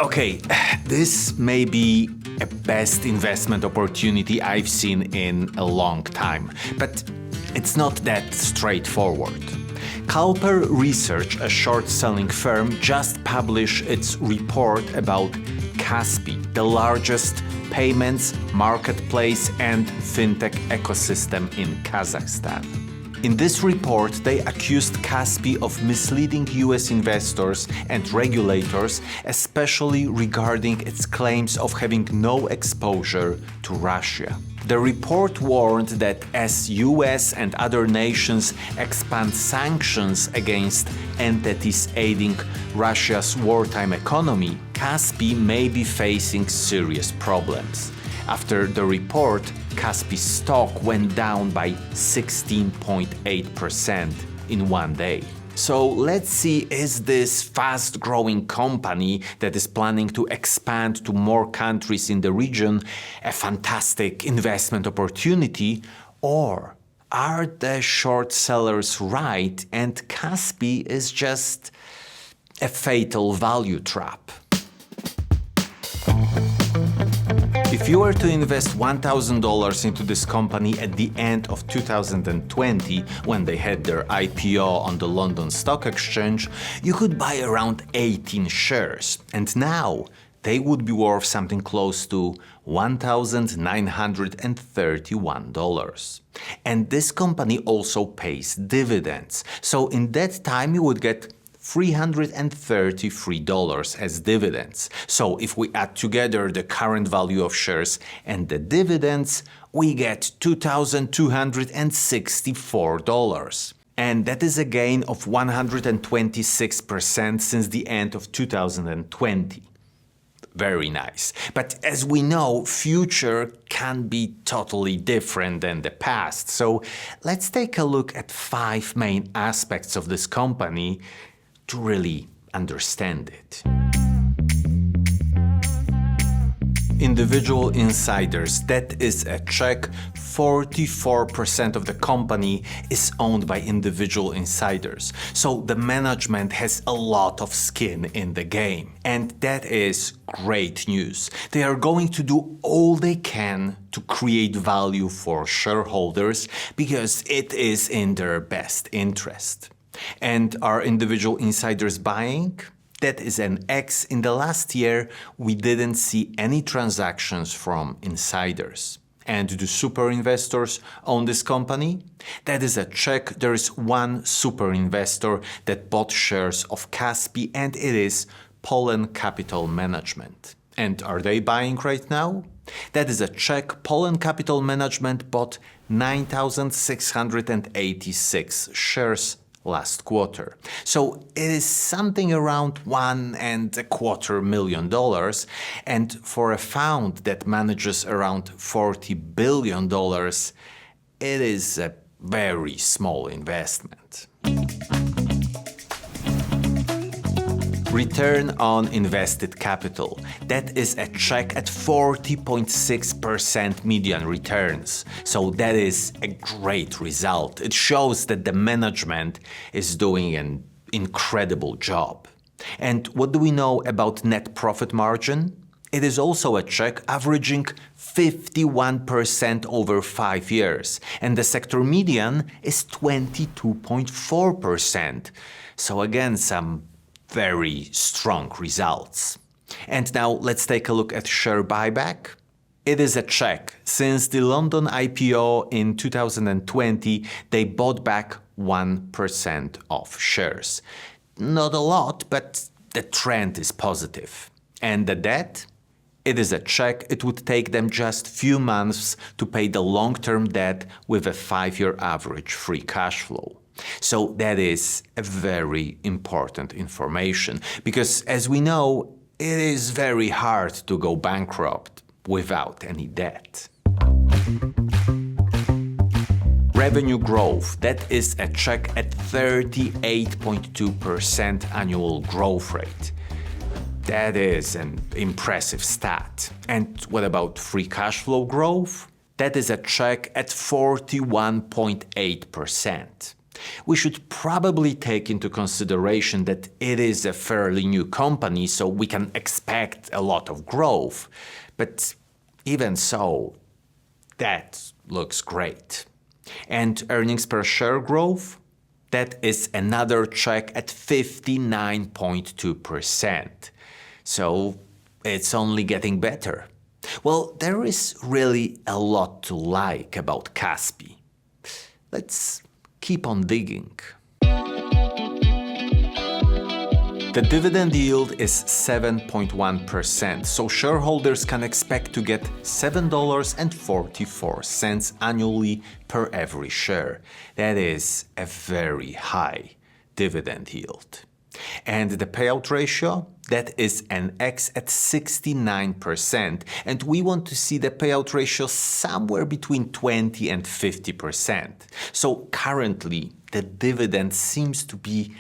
Okay, this may be a best investment opportunity I've seen in a long time, but it's not that straightforward. Culper Research, a short-selling firm, just published its report about Kaspi, the largest payments, marketplace, and fintech ecosystem in Kazakhstan. In this report, they accused Kaspi of misleading US investors and regulators, especially regarding its claims of having no exposure to Russia. The report warned that as US and other nations expand sanctions against entities aiding Russia's wartime economy, Kaspi may be facing serious problems. After the report, Kaspi's stock went down by 16.8% in one day. So let's see, is this fast-growing company that is planning to expand to more countries in the region a fantastic investment opportunity, or are the short sellers right and Kaspi is just a fatal value trap? If you were to invest $1,000 into this company at the end of 2020, when they had their IPO on the London Stock Exchange, you could buy around 18 shares. And now they would be worth something close to $1,931. And this company also pays dividends. So in that time you would get $333 as dividends. So if we add together the current value of shares and the dividends, we get $2,264. And that is a gain of 126% since the end of 2020. Very nice. But as we know, future can be totally different than the past. So let's take a look at 5 main aspects of this company to really understand it. Individual insiders, that is a check. 44% of the company is owned by individual insiders. So the management has a lot of skin in the game. And that is great news. They are going to do all they can to create value for shareholders because it is in their best interest. And are individual insiders buying? That is an X. In the last year, we didn't see any transactions from insiders. And do super investors own this company? That is a check. There is one super investor that bought shares of Kaspi, and it is Polen Capital Management. And are they buying right now? That is a check. Polen Capital Management bought 9,686 shares last quarter. So it is something around $1.25 million, and for a fund that manages around $40 billion, it is a very small investment. Return on invested capital. That is a check at 40.6% median returns. So that is a great result. It shows that the management is doing an incredible job. And what do we know about net profit margin? It is also a check averaging 51% over 5 years. And the sector median is 22.4%. So again, some very strong results. And now let's take a look at share buyback. It is a check. Since the London IPO in 2020, they bought back 1% of shares. Not a lot, but the trend is positive. And the debt? It is a check. It would take them just few months to pay the long-term debt with a 5-year average free cash flow. So that is a very important information because, as we know, it is very hard to go bankrupt without any debt. Revenue growth, that is a check at 38.2% annual growth rate. That is an impressive stat. And what about free cash flow growth? That is a check at 41.8%. We should probably take into consideration that it is a fairly new company, so we can expect a lot of growth. But even so, that looks great. And earnings per share growth? That is another check at 59.2%. So it's only getting better. Well, there is really a lot to like about Kaspi. Let's keep on digging. The dividend yield is 7.1%, so shareholders can expect to get $7.44 annually per every share. That is a very high dividend yield. And the payout ratio, that is an X at 69%, and we want to see the payout ratio somewhere between 20 and 50%. So currently, the dividend seems to be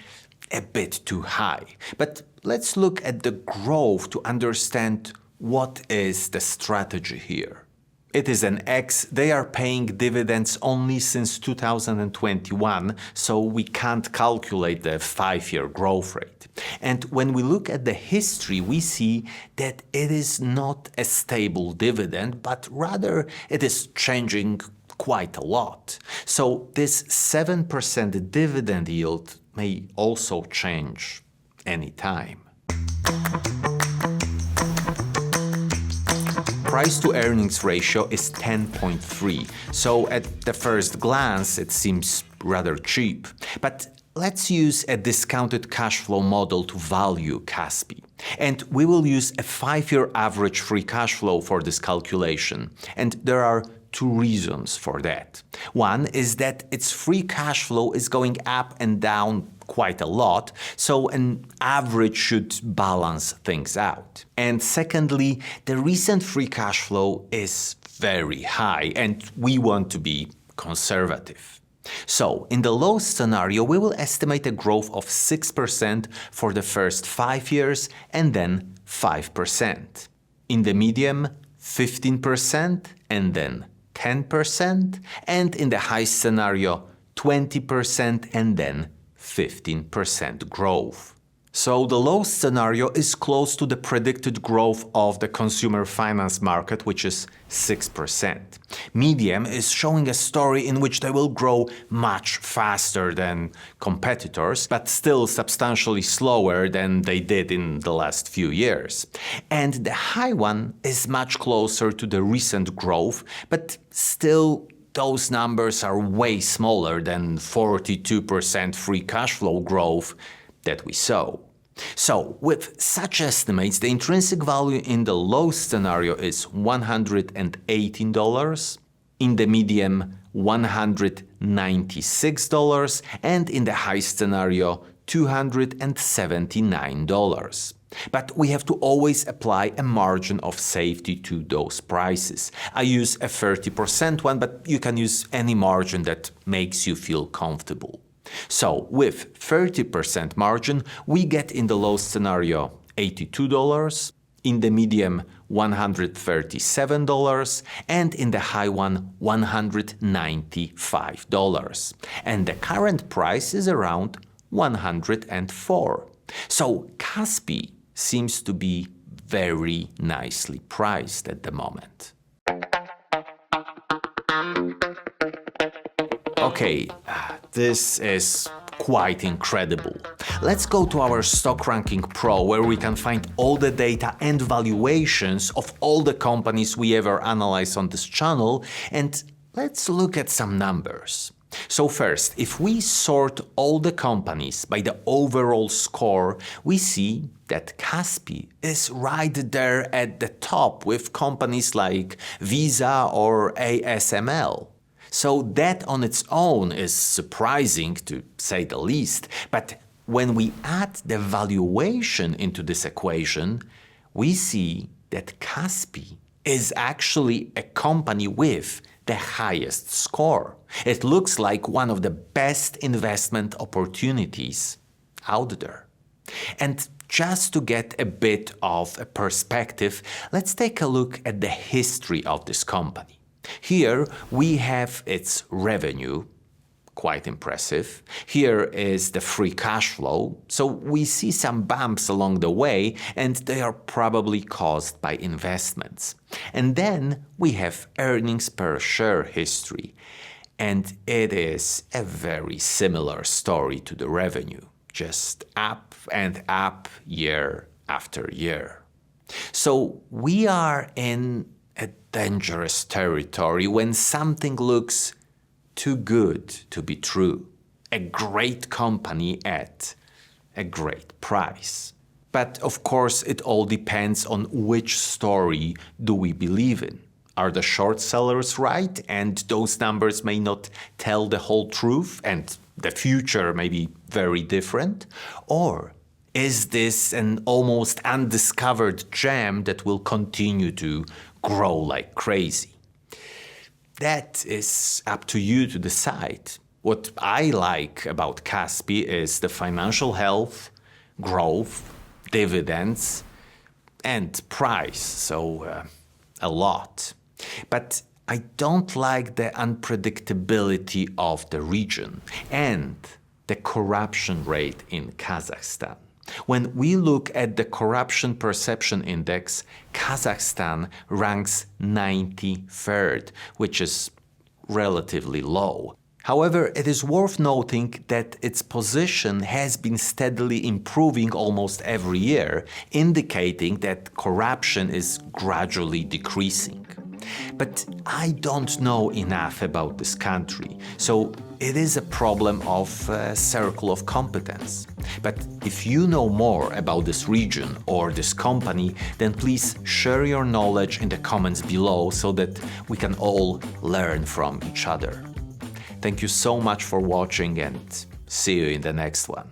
a bit too high. But let's look at the growth to understand what is the strategy here. It is an X. They are paying dividends only since 2021, so we can't calculate the 5-year growth rate. And when we look at the history, we see that it is not a stable dividend, but rather it is changing quite a lot. So this 7% dividend yield may also change anytime. Price to earnings ratio is 10.3, so at the first glance it seems rather cheap. But let's use a discounted cash flow model to value Kaspi. And we will use a 5-year average free cash flow for this calculation. And there are 2 reasons for that. One is that its free cash flow is going up and down quite a lot, so an average should balance things out. And secondly, the recent free cash flow is very high, and we want to be conservative. So, in the low scenario, we will estimate a growth of 6% for the first 5 years and then 5%. In the medium, 15% and then 10%, and in the high scenario, 20% and then 15% growth. So the low scenario is close to the predicted growth of the consumer finance market, which is 6%. Medium is showing a story in which they will grow much faster than competitors, but still substantially slower than they did in the last few years. And the high one is much closer to the recent growth, but still those numbers are way smaller than 42% free cash flow growth that we saw. So, with such estimates, the intrinsic value in the low scenario is $118, in the medium $196, and in the high scenario $279. But we have to always apply a margin of safety to those prices. I use a 30% one, but you can use any margin that makes you feel comfortable. So, with 30% margin, we get in the low scenario $82, in the medium $137, and in the high one $195. And the current price is around $104. So, Kaspi seems to be very nicely priced at the moment. Okay, this is quite incredible. Let's go to our Stock Ranking Pro, where we can find all the data and valuations of all the companies we ever analyze on this channel, and let's look at some numbers. So first, if we sort all the companies by the overall score, we see that Kaspi is right there at the top with companies like Visa or ASML. So that on its own is surprising, to say the least, but when we add the valuation into this equation, we see that Kaspi is actually a company with the highest score. It looks like one of the best investment opportunities out there. And just to get a bit of a perspective, let's take a look at the history of this company. Here we have its revenue, quite impressive. Here is the free cash flow. So we see some bumps along the way, and they are probably caused by investments. And then we have earnings per share history. And it is a very similar story to the revenue, just up and up year after year. So we are in a dangerous territory when something looks too good to be true. A great company at a great price. But of course, it all depends on which story do we believe in. Are the short sellers right, and those numbers may not tell the whole truth, and the future may be very different? Or is this an almost undiscovered gem that will continue to grow like crazy? That is up to you to decide. What I like about Kaspi is the financial health, growth, dividends, and price, so a lot. But I don't like the unpredictability of the region and the corruption rate in Kazakhstan. When we look at the Corruption Perception Index, Kazakhstan ranks 93rd, which is relatively low. However, it is worth noting that its position has been steadily improving almost every year, indicating that corruption is gradually decreasing. But I don't know enough about this country, so it is a problem of circle of competence. But if you know more about this region or this company, then please share your knowledge in the comments below so that we can all learn from each other. Thank you so much for watching, and see you in the next one.